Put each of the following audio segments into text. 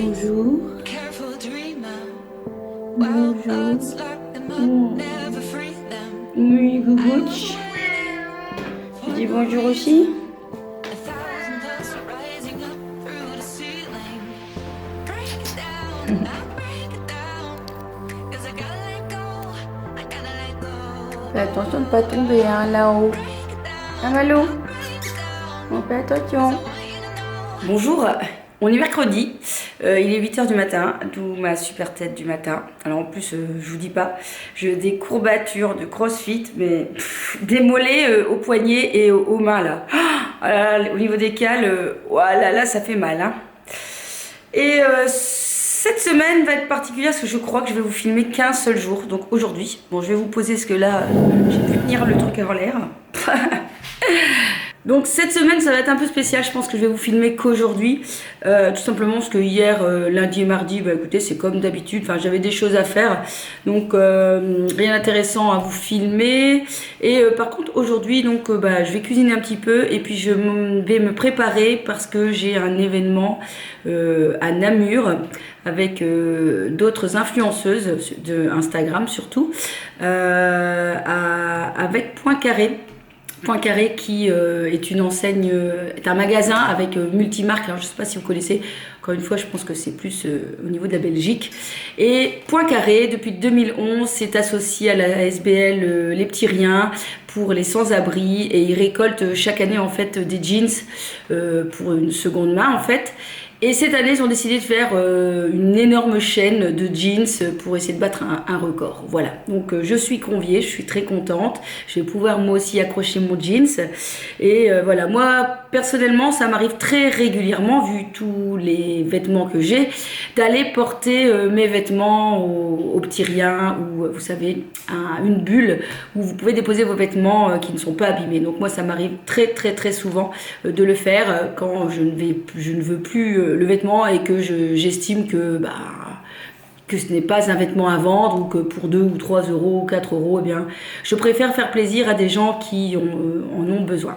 Bonjour. Bonjour. Oui, Gougouch. Tu dis bonjour aussi? Fais attention de ne pas tomber hein, là-haut. Ah, Malo? On fait attention. Bonjour, on est mercredi, il est 8h du matin, d'où ma super tête du matin. Alors en plus, je vous dis pas, j'ai des courbatures de crossfit, mais des mollets aux poignets et aux mains là. Oh là là, au niveau des cales, oh là là, ça fait mal. Hein. Et cette semaine va être particulière parce que je crois que je vais vous filmer qu'un seul jour, donc aujourd'hui. Bon, je vais vous poser ce que là, j'ai pu tenir le truc avant l'air. Donc cette semaine ça va être un peu spécial, je pense que je vais vous filmer qu'aujourd'hui, tout simplement parce que hier, lundi et mardi, bah écoutez c'est comme d'habitude, enfin j'avais des choses à faire, donc rien d'intéressant à vous filmer, et par contre aujourd'hui donc bah, je vais cuisiner un petit peu, et puis je vais me préparer parce que j'ai un événement à Namur, avec d'autres influenceuses de Instagram surtout, avec Point Carré. Point Carré qui est une enseigne, est un magasin avec multimarques. Alors je ne sais pas si vous connaissez, encore une fois je pense que c'est plus au niveau de la Belgique. Et Point Carré depuis 2011 s'est associé à la SBL Les Petits Riens pour les sans-abri, et ils récoltent chaque année en fait des jeans pour une seconde main en fait. Et cette année, ils ont décidé de faire une énorme chaîne de jeans pour essayer de battre un record. Voilà, donc je suis conviée, je suis très contente. Je vais pouvoir moi aussi accrocher mon jeans. Et voilà, moi personnellement, ça m'arrive très régulièrement, vu tous les vêtements que j'ai, d'aller porter mes vêtements au petit rien, ou vous savez, une bulle où vous pouvez déposer vos vêtements qui ne sont pas abîmés. Donc moi, ça m'arrive très souvent de le faire quand je ne veux plus le vêtement et que j'estime que ce n'est pas un vêtement à vendre, ou que pour 2 ou 3 euros ou 4 euros, eh bien, je préfère faire plaisir à des gens qui en ont besoin.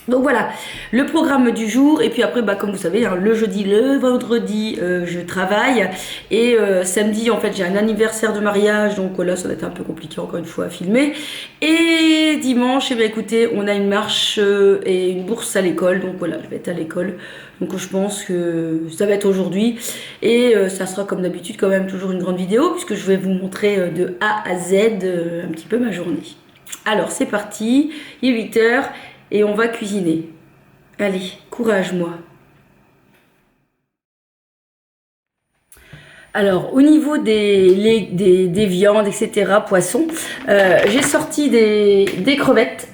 Donc voilà, le programme du jour, et puis après, comme vous savez, hein, le jeudi, le vendredi, je travaille, et samedi, en fait, j'ai un anniversaire de mariage, donc là, ça va être un peu compliqué, encore une fois, à filmer. Et dimanche, eh bien, écoutez, on a une marche et une bourse à l'école, donc voilà, je vais être à l'école, donc je pense que ça va être aujourd'hui, et ça sera comme d'habitude quand même toujours une grande vidéo, puisque je vais vous montrer de A à Z un petit peu ma journée. Alors, c'est parti, il est 8h, et on va cuisiner. Allez, courage moi. Alors, au niveau des viandes, etc., poissons, j'ai sorti des crevettes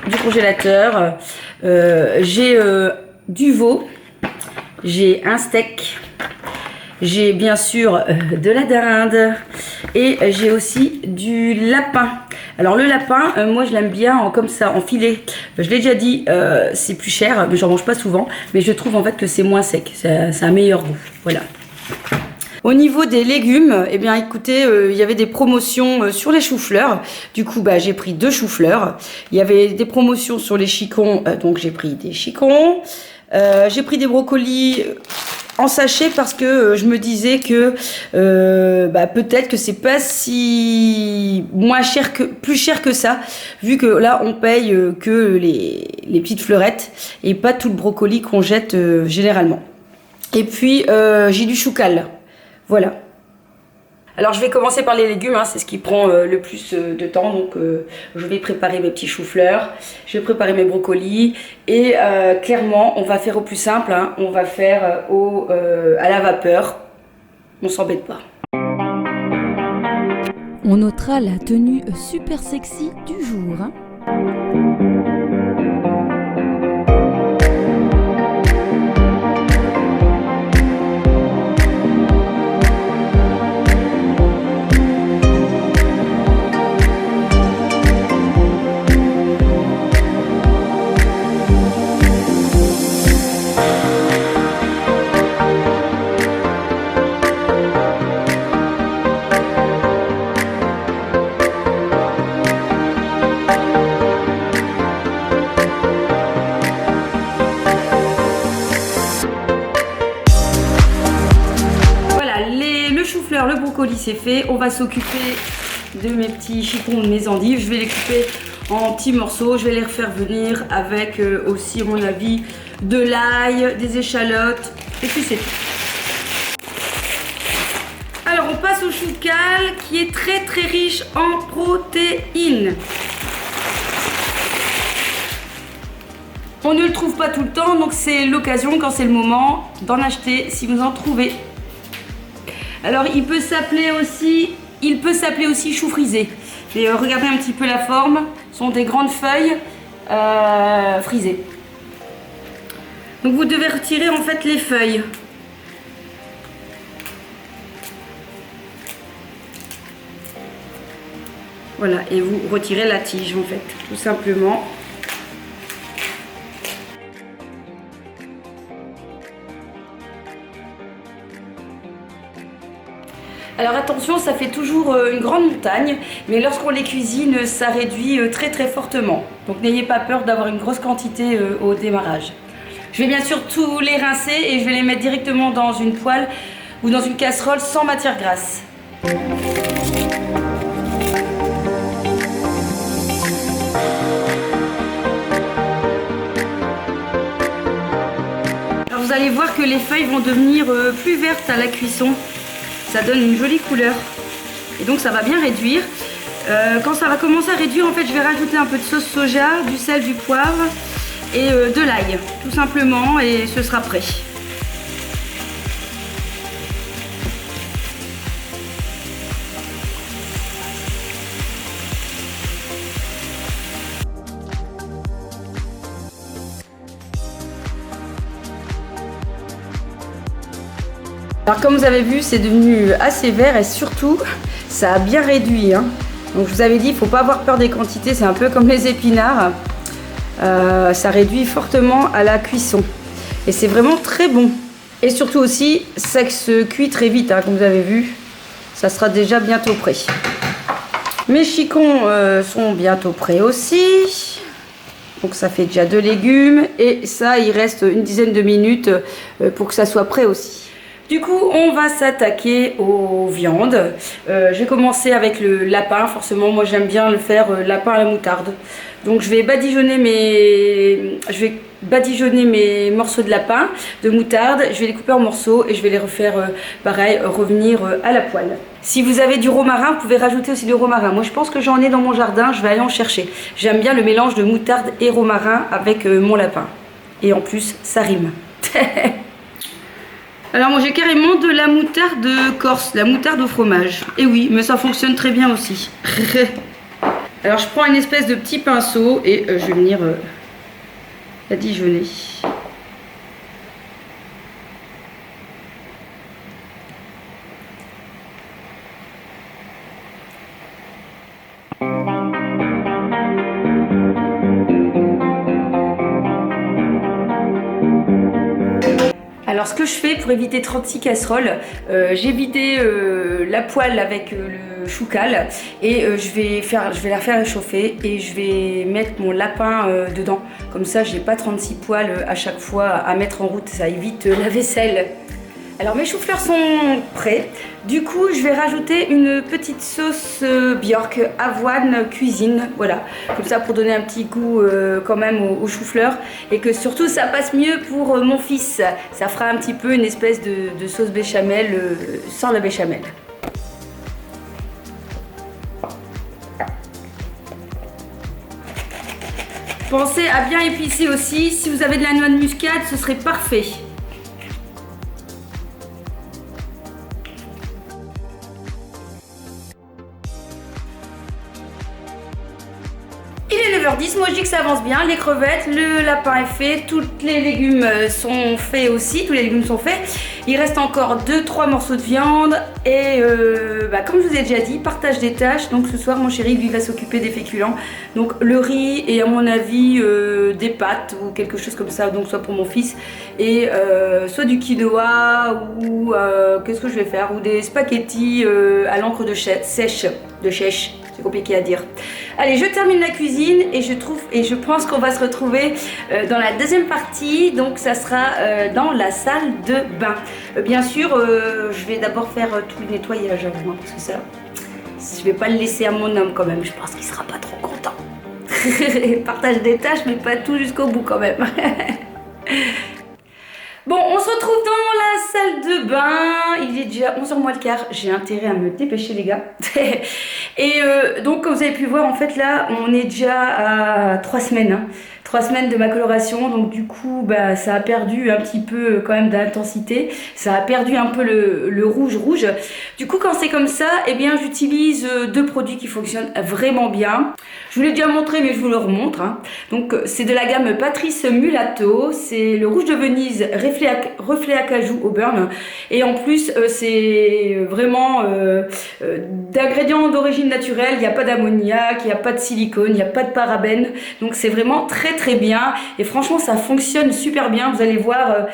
du congélateur. J'ai du veau, j'ai un steak, j'ai bien sûr de la dinde, et j'ai aussi du lapin. Alors le lapin, moi je l'aime bien comme ça, en filet. Je l'ai déjà dit, c'est plus cher, mais j'en mange pas souvent. Mais je trouve en fait que c'est moins sec, c'est un meilleur goût. Voilà. Au niveau des légumes, eh bien écoutez, il y avait des promotions sur les choux-fleurs. Du coup, j'ai pris 2 choux-fleurs. Il y avait des promotions sur les chicons, donc j'ai pris des chicons. J'ai pris des brocolis en sachet parce que je me disais que peut-être que c'est pas si plus cher que ça, vu que là on paye que les petites fleurettes et pas tout le brocoli qu'on jette généralement. Et puis j'ai du choucal, voilà. Alors je vais commencer par les légumes, hein, c'est ce qui prend le plus de temps, donc je vais préparer mes petits choux-fleurs, je vais préparer mes brocolis, et clairement on va faire au plus simple, hein, on va faire à la vapeur, on s'embête pas. On notera la tenue super sexy du jour. Hein. chou-fleur, le brocoli c'est fait. On va s'occuper de mes petits chicons, de mes endives. Je vais les couper en petits morceaux. Je vais les refaire venir avec aussi, à mon avis, de l'ail, des échalotes. Et puis c'est tout. Alors on passe au choucal qui est très très riche en protéines. On ne le trouve pas tout le temps, donc c'est l'occasion, quand c'est le moment, d'en acheter si vous en trouvez. Alors il peut s'appeler aussi chou frisé. Et regardez un petit peu la forme, ce sont des grandes feuilles frisées. Donc vous devez retirer en fait les feuilles. Voilà, et vous retirez la tige en fait, tout simplement. Alors attention, ça fait toujours une grande montagne, mais lorsqu'on les cuisine, ça réduit très très fortement. Donc n'ayez pas peur d'avoir une grosse quantité au démarrage. Je vais bien sûr tous les rincer et je vais les mettre directement dans une poêle ou dans une casserole sans matière grasse. Alors vous allez voir que les feuilles vont devenir plus vertes à la cuisson. Ça donne une jolie couleur et donc ça va bien réduire. Quand ça va commencer à réduire, en fait je vais rajouter un peu de sauce soja, du sel, du poivre et de l'ail tout simplement, et ce sera prêt. Alors comme vous avez vu, c'est devenu assez vert et surtout ça a bien réduit, hein. Donc je vous avais dit, il ne faut pas avoir peur des quantités, c'est un peu comme les épinards. Ça réduit fortement à la cuisson et c'est vraiment très bon. Et surtout aussi, ça se cuit très vite, hein, comme vous avez vu. Ça sera déjà bientôt prêt. Mes chicons sont bientôt prêts aussi. Donc ça fait déjà 2 légumes et ça, il reste une dizaine de minutes pour que ça soit prêt aussi. Du coup, on va s'attaquer aux viandes. Je vais commencer avec le lapin. Forcément, moi j'aime bien le faire lapin à la moutarde. Donc je vais badigeonner mes morceaux de lapin, de moutarde. Je vais les couper en morceaux et je vais les refaire pareil, revenir à la poêle. Si vous avez du romarin, vous pouvez rajouter aussi du romarin. Moi je pense que j'en ai dans mon jardin, je vais aller en chercher. J'aime bien le mélange de moutarde et romarin avec mon lapin. Et en plus, ça rime. Alors moi j'ai carrément de la moutarde corse, la moutarde au fromage. Et oui, mais ça fonctionne très bien aussi. Alors je prends une espèce de petit pinceau et je vais venir badigeonner. Alors ce que je fais pour éviter 36 casseroles, j'ai vidé la poêle avec le choucal et je vais la faire réchauffer et je vais mettre mon lapin dedans. Comme ça j'ai pas 36 poêles à chaque fois à mettre en route, ça évite la vaisselle. Alors mes choux-fleurs sont prêts. Du coup je vais rajouter une petite sauce Bjork avoine cuisine, voilà, comme ça pour donner un petit goût quand même aux choux-fleurs et que surtout ça passe mieux pour mon fils. Ça fera un petit peu une espèce de sauce béchamel sans la béchamel. Pensez à bien épicer aussi, si vous avez de la noix de muscade ce serait parfait. Il est 9h10, moi je dis que ça avance bien, les crevettes, le lapin est fait, tous les légumes sont faits aussi, tous les légumes sont faits. Il reste encore 2-3 morceaux de viande et comme je vous ai déjà dit, partage des tâches. Donc ce soir mon chéri lui va s'occuper des féculents. Donc le riz et à mon avis des pâtes ou quelque chose comme ça, donc soit pour mon fils et soit du quinoa ou qu'est-ce que je vais faire, ou des spaghettis à l'encre de sèche, c'est compliqué à dire. Allez, je termine la cuisine et je pense qu'on va se retrouver dans la deuxième partie. Donc ça sera dans la salle de bain. Bien sûr, je vais d'abord faire tout le nettoyage, parce que ça, je vais pas le laisser à mon homme quand même. Je pense qu'il sera pas trop content. Partage des tâches, mais pas tout jusqu'au bout quand même. Bon, on se retrouve dans la salle de bain. Il est déjà 11h moins le quart. J'ai intérêt à me dépêcher, les gars. Et donc, comme vous avez pu voir, en fait, là, on est déjà à 3 semaines. Hein. 3 semaines de ma coloration. Donc, du coup, bah, ça a perdu un petit peu quand même d'intensité. Ça a perdu un peu le rouge. Du coup, quand c'est comme ça, eh bien, j'utilise 2 produits qui fonctionnent vraiment bien. Je vous l'ai déjà montré, mais je vous le remontre. Hein. Donc, c'est de la gamme Patrice Mulatto. C'est le rouge de Venise reflet à cajou au burn. Et en plus, c'est vraiment d'ingrédients d'origine naturelle. Il n'y a pas d'ammoniac, il n'y a pas de silicone, il n'y a pas de parabènes. Donc, c'est vraiment très bien. Et franchement, ça fonctionne super bien. Vous allez voir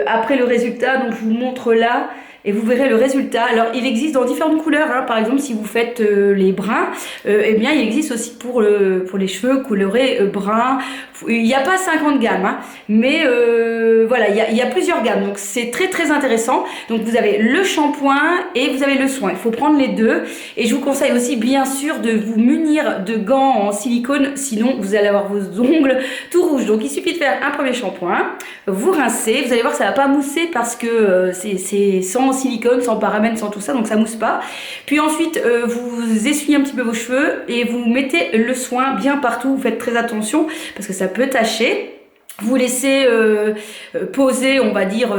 après le résultat. Donc, je vous montre là. Et vous verrez le résultat. Alors, il existe dans différentes couleurs. Hein. Par exemple, si vous faites les bruns, eh bien, il existe aussi pour les cheveux colorés bruns. Il n'y a pas 50 gammes, hein, mais voilà, il y a plusieurs gammes. Donc, c'est très intéressant. Donc, vous avez le shampoing et vous avez le soin. Il faut prendre les deux. Et je vous conseille aussi, bien sûr, de vous munir de gants en silicone. Sinon, vous allez avoir vos ongles tout rouges. Donc, il suffit de faire un premier shampoing. Vous rincez. Vous allez voir, ça ne va pas mousser parce que c'est sans silicone, sans parabènes, sans tout ça, donc ça mousse pas. Puis ensuite, vous essuyez un petit peu vos cheveux et vous mettez le soin bien partout. Vous faites très attention parce que ça peut tacher. Vous laissez poser, on va dire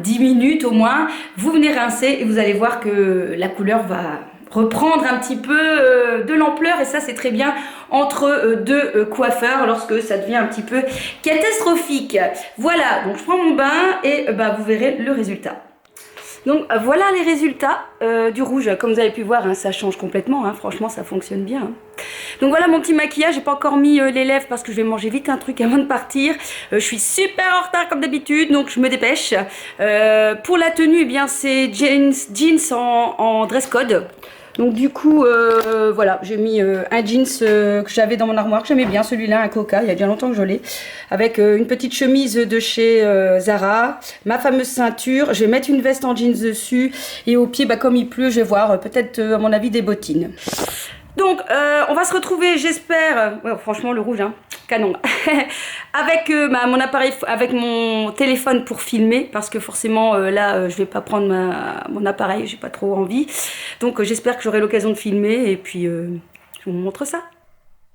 10 minutes au moins. Vous venez rincer et vous allez voir que la couleur va reprendre un petit peu de l'ampleur, et ça c'est très bien entre 2 coiffeurs lorsque ça devient un petit peu catastrophique. Voilà, donc je prends mon bain et vous verrez le résultat. Donc voilà les résultats du rouge. Comme vous avez pu voir, hein, ça change complètement. Hein. Franchement, ça fonctionne bien. Hein. Donc voilà mon petit maquillage. J'ai pas encore mis les lèvres parce que je vais manger vite un truc avant de partir. Je suis super en retard comme d'habitude, donc je me dépêche. Pour la tenue, eh bien c'est jeans en dress code. Donc du coup, voilà, j'ai mis un jeans que j'avais dans mon armoire, que j'aimais bien, celui-là, un Coca, il y a bien longtemps que je l'ai, avec une petite chemise de chez Zara, ma fameuse ceinture, je vais mettre une veste en jeans dessus, et au pied, comme il pleut, je vais voir peut-être, à mon avis, des bottines. Donc, on va se retrouver, j'espère, ouais, franchement, le rouge, hein, canon, avec mon appareil, avec mon téléphone pour filmer, parce que forcément, là, je vais pas prendre mon appareil, j'ai pas trop envie. Donc, j'espère que j'aurai l'occasion de filmer, et puis, je vous montre ça.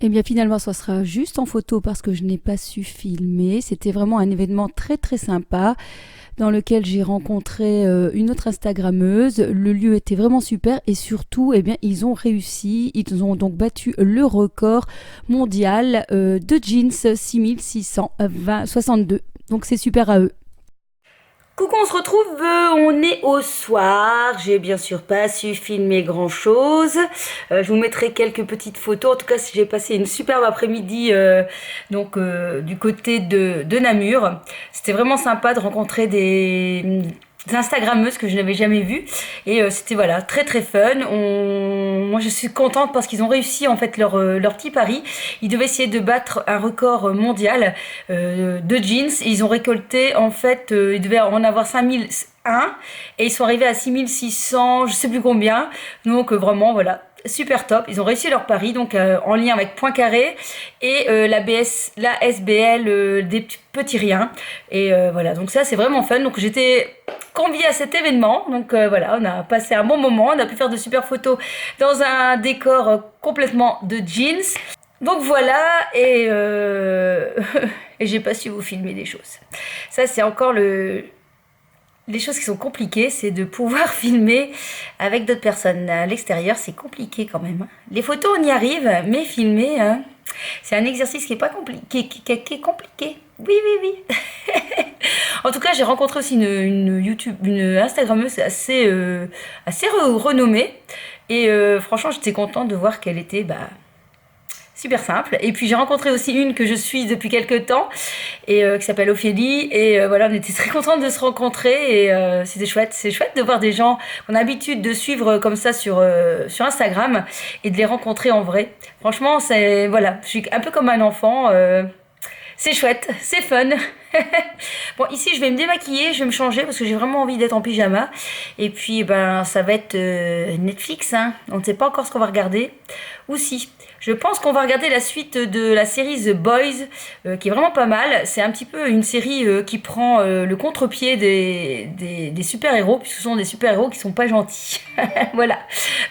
Eh bien finalement, ça sera juste en photo parce que je n'ai pas su filmer. C'était vraiment un événement très sympa dans lequel j'ai rencontré une autre Instagrammeuse. Le lieu était vraiment super et surtout, eh bien, ils ont réussi. Ils ont donc battu le record mondial de jeans 6662. Donc c'est super à eux. Coucou, on se retrouve, on est au soir, j'ai bien sûr pas su filmer grand chose, je vous mettrai quelques petites photos, en tout cas si j'ai passé une superbe après-midi du côté de Namur. C'était vraiment sympa de rencontrer des Instagrammeuses que je n'avais jamais vues et c'était voilà très fun. Moi je suis contente parce qu'ils ont réussi en fait leur petit pari. Ils devaient essayer de battre un record mondial de jeans. Ils ont récolté en fait, ils devaient en avoir 5001 et ils sont arrivés à 6600, je sais plus combien. Donc vraiment voilà. Super top, ils ont réussi leur pari donc en lien avec Poincaré et la SBL des petits riens et voilà, donc ça c'est vraiment fun. Donc j'étais conviée à cet événement, donc voilà, on a passé un bon moment, on a pu faire de super photos dans un décor complètement de jeans. Donc voilà, et j'ai pas su vous filmer des choses. Ça c'est encore les choses qui sont compliquées, c'est de pouvoir filmer avec d'autres personnes. À l'extérieur, c'est compliqué quand même. Les photos, on y arrive, mais filmer, hein, c'est un exercice qui est pas compliqué, qui est compliqué. Oui. En tout cas, j'ai rencontré aussi une Instagrammeuse assez renommée. Et franchement, j'étais contente de voir qu'elle était super simple. Et puis j'ai rencontré aussi une que je suis depuis quelques temps et qui s'appelle Ophélie. Et voilà, on était très contente de se rencontrer et c'était chouette. C'est chouette de voir des gens qu'on a l'habitude de suivre comme ça sur Instagram et de les rencontrer en vrai. Franchement, c'est voilà, je suis un peu comme un enfant. C'est chouette, c'est fun. Bon, ici, je vais me démaquiller, je vais me changer parce que j'ai vraiment envie d'être en pyjama. Et puis, ben, ça va être Netflix, hein. On ne sait pas encore ce qu'on va regarder. Ou si. Je pense qu'on va regarder la suite de la série The Boys, qui est vraiment pas mal. C'est un petit peu une série qui prend le contre-pied des super-héros, puisque ce sont des super-héros qui sont pas gentils. Voilà.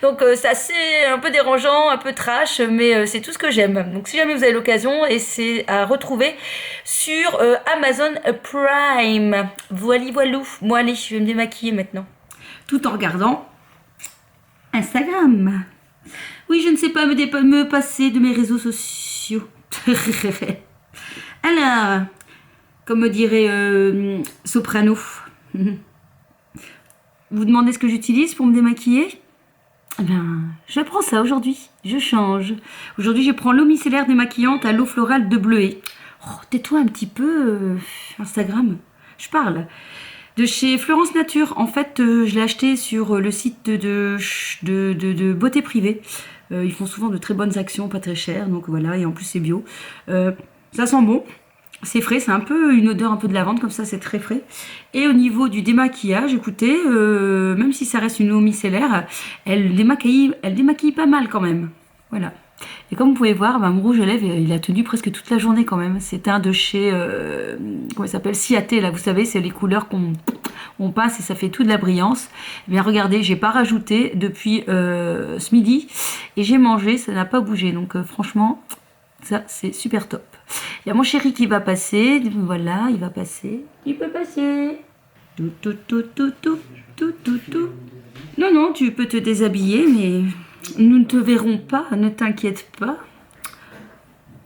Donc c'est assez un peu dérangeant, un peu trash, mais c'est tout ce que j'aime. Donc si jamais vous avez l'occasion, et c'est à retrouver sur Amazon Prime. Voilou, voilou. Moi, allez, je vais me démaquiller maintenant. Tout en regardant Instagram. Oui, je ne sais pas me passer de mes réseaux sociaux. Alors, comme me dirait Soprano, vous demandez ce que j'utilise pour me démaquiller? Eh bien, je prends ça aujourd'hui. Je change. Aujourd'hui, je prends l'eau micellaire démaquillante à l'eau florale de bleuet. Oh, tais-toi un petit peu, Instagram. Je parle. De chez Florence Nature. En fait, je l'ai acheté sur le site de beauté privée. Ils font souvent de très bonnes actions, pas très chères. Donc voilà, et en plus c'est bio. Ça sent bon. C'est frais, c'est un peu une odeur un peu de lavande, comme ça c'est très frais. Et au niveau du démaquillage, écoutez, même si ça reste une eau micellaire, elle démaquille pas mal quand même. Voilà. Et comme vous pouvez voir, mon rouge à lèvres, il a tenu presque toute la journée quand même. C'est un de chez, comment il s'appelle, Ciaté, là, vous savez, c'est les couleurs qu'on passe et ça fait toute la brillance. Eh bien, regardez, j'ai pas rajouté depuis ce midi et j'ai mangé, ça n'a pas bougé. Donc, franchement, ça, c'est super top. Il y a mon chéri qui va passer. Voilà, il va passer. Il peut passer. Tout. Non, tu peux te déshabiller, mais nous ne te verrons pas, ne t'inquiète pas.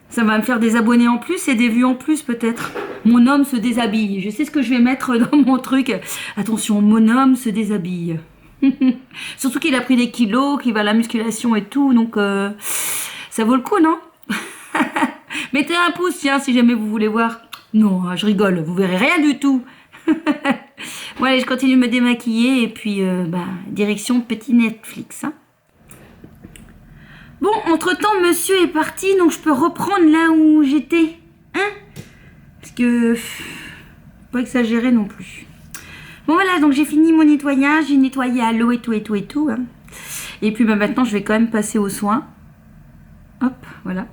Ça va me faire des abonnés en plus et des vues en plus peut-être. Mon homme se déshabille. Je sais ce que je vais mettre dans mon truc. Attention, mon homme se déshabille. Surtout qu'il a pris des kilos, qu'il va à la musculation et tout, donc ça vaut le coup, non? Mettez un pouce, tiens, si jamais vous voulez voir. Non, je rigole, vous verrez rien du tout. Bon, allez, je continue de me démaquiller et puis, direction petit Netflix. Hein. Bon, entre-temps, monsieur est parti, donc je peux reprendre là où j'étais. Hein? Parce que, pas exagérer non plus. Bon, voilà, donc j'ai fini mon nettoyage, j'ai nettoyé à l'eau et tout. Hein. Et puis, maintenant, je vais quand même passer aux soins. Hop, voilà.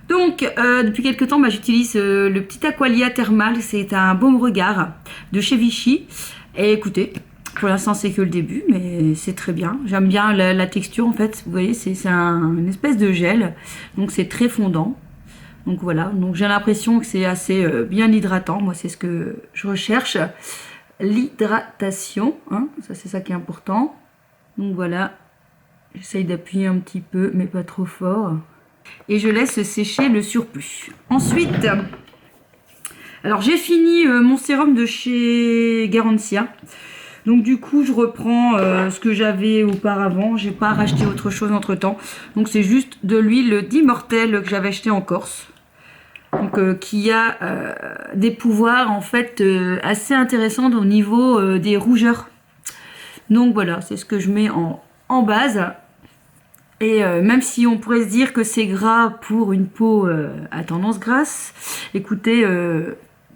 Donc, depuis quelques temps, j'utilise le petit Aqualia Thermal. C'est un baume regard de chez Vichy. Et écoutez, pour l'instant, c'est que le début, mais c'est très bien. J'aime bien la texture, en fait. Vous voyez, c'est une espèce de gel. Donc, c'est très fondant. Donc, voilà. Donc, j'ai l'impression que c'est assez bien hydratant. Moi, c'est ce que je recherche. L'hydratation. Hein, ça, c'est ça qui est important. Donc, voilà. J'essaye d'appuyer un petit peu, mais pas trop fort. Et je laisse sécher le surplus. Ensuite, alors j'ai fini mon sérum de chez Garantia. Donc du coup, je reprends ce que j'avais auparavant. J'ai pas racheté autre chose entre temps. Donc c'est juste de l'huile d'Immortel que j'avais acheté en Corse. Donc qui a des pouvoirs en fait assez intéressants au niveau des rougeurs. Donc voilà, c'est ce que je mets en base. Et même si on pourrait se dire que c'est gras pour une peau à tendance grasse, écoutez,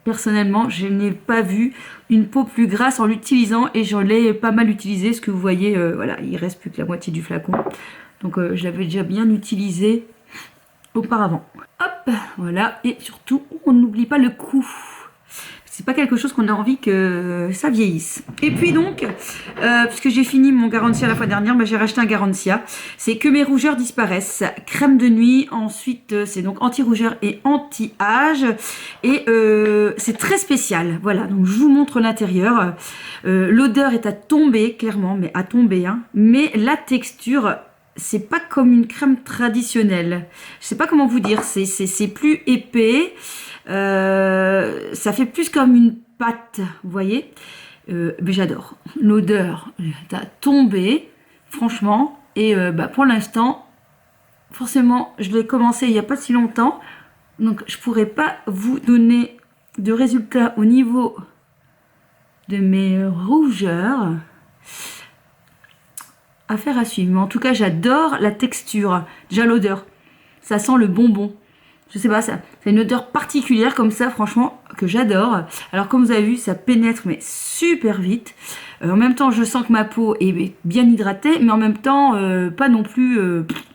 personnellement, je n'ai pas vu une peau plus grasse en l'utilisant et je l'ai pas mal utilisé. Ce que vous voyez, voilà, il reste plus que la moitié du flacon. Donc je l'avais déjà bien utilisé auparavant. Hop, voilà, et surtout, on n'oublie pas le cou. C'est pas quelque chose qu'on a envie que ça vieillisse. Et puis donc, puisque j'ai fini mon Garantia la fois dernière, j'ai racheté un Garantia. C'est que mes rougeurs disparaissent. Crème de nuit, ensuite c'est donc anti-rougeur et anti-âge. Et c'est très spécial. Voilà, donc je vous montre l'intérieur. L'odeur est à tomber, clairement, mais à tomber. Hein. Mais la texture, c'est pas comme une crème traditionnelle. Je sais pas comment vous dire, c'est plus épais. Ça fait plus comme une pâte, vous voyez. Mais j'adore. L'odeur a tombé, franchement. Et pour l'instant, forcément, je l'ai commencé il n'y a pas si longtemps. Donc, je pourrais pas vous donner de résultats au niveau de mes rougeurs. Affaire à suivre. Mais en tout cas, j'adore la texture. Déjà, l'odeur. Ça sent le bonbon. Je sais pas, ça a une odeur particulière comme ça, franchement, que j'adore. Alors, comme vous avez vu, ça pénètre, mais super vite. En même temps, je sens que ma peau est bien hydratée, mais en même temps, pas non plus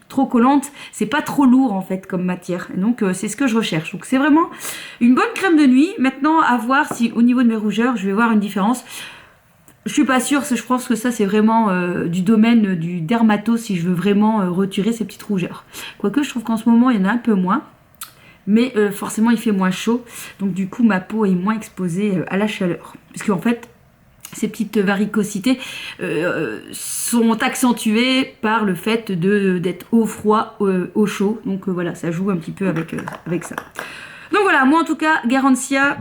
trop collante. C'est pas trop lourd, en fait, comme matière. Et donc, c'est ce que je recherche. Donc, c'est vraiment une bonne crème de nuit. Maintenant, à voir si, au niveau de mes rougeurs, je vais voir une différence. Je suis pas sûre, je pense que ça c'est vraiment du domaine du dermato si je veux vraiment retirer ces petites rougeurs. Quoique je trouve qu'en ce moment il y en a un peu moins, mais forcément il fait moins chaud, donc du coup ma peau est moins exposée à la chaleur. Parce qu'en fait ces petites varicosités sont accentuées par le fait d'être au froid, au chaud, donc voilà, ça joue un petit peu avec ça. Donc voilà, moi en tout cas, Garancia,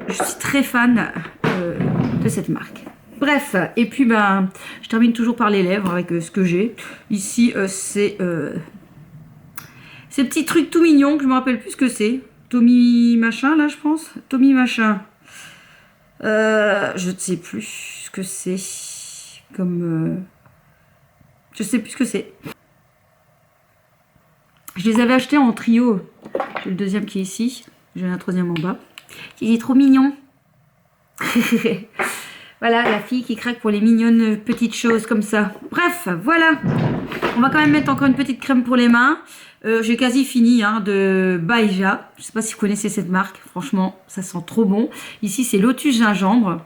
je suis très fan de cette marque. Bref, et puis ben, je termine toujours par les lèvres avec ce que j'ai. Ici, c'est ces petits trucs tout mignons que je me rappelle plus ce que c'est. Tommy machin, là, je pense. Tommy machin. Je ne sais plus ce que c'est. Comme... je sais plus ce que c'est. Je les avais achetés en trio. J'ai le deuxième qui est ici. J'ai un troisième en bas. Il est trop mignon. Voilà, la fille qui craque pour les mignonnes petites choses comme ça. Bref, voilà. On va quand même mettre encore une petite crème pour les mains. J'ai quasi fini de Baeja. Je ne sais pas si vous connaissez cette marque. Franchement, ça sent trop bon. Ici, c'est Lotus Gingembre.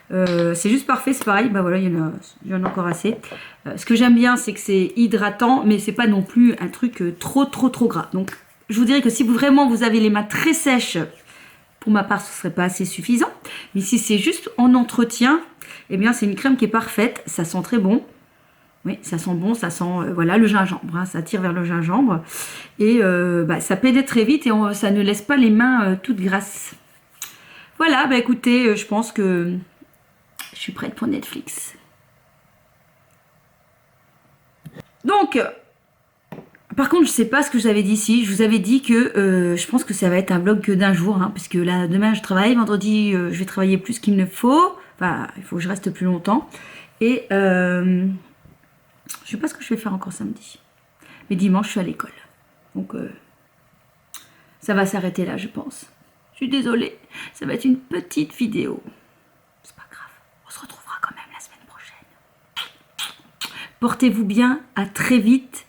C'est juste parfait, c'est pareil. Bah voilà, il y en a encore assez. Ce que j'aime bien, c'est que c'est hydratant, mais c'est pas non plus un truc trop gras. Donc, je vous dirais que si vous avez les mains très sèches, pour ma part, ce ne serait pas assez suffisant. Mais si c'est juste en entretien, eh bien, c'est une crème qui est parfaite. Ça sent très bon. Oui, ça sent bon, ça sent voilà, le gingembre. Ça tire vers le gingembre. Et ça pénètre très vite et ça ne laisse pas les mains toutes grasses. Voilà, bah écoutez, je pense que je suis prête pour Netflix. Donc... par contre, je sais pas ce que j'avais dit ici. Je vous avais dit que je pense que ça va être un vlog que d'un jour, parce que là, demain, je travaille. Vendredi, je vais travailler plus qu'il ne faut. Enfin, il faut que je reste plus longtemps. Et je sais pas ce que je vais faire encore samedi. Mais dimanche, je suis à l'école. Donc, ça va s'arrêter là, je pense. Je suis désolée. Ça va être une petite vidéo. C'est pas grave. On se retrouvera quand même la semaine prochaine. Portez-vous bien. À très vite.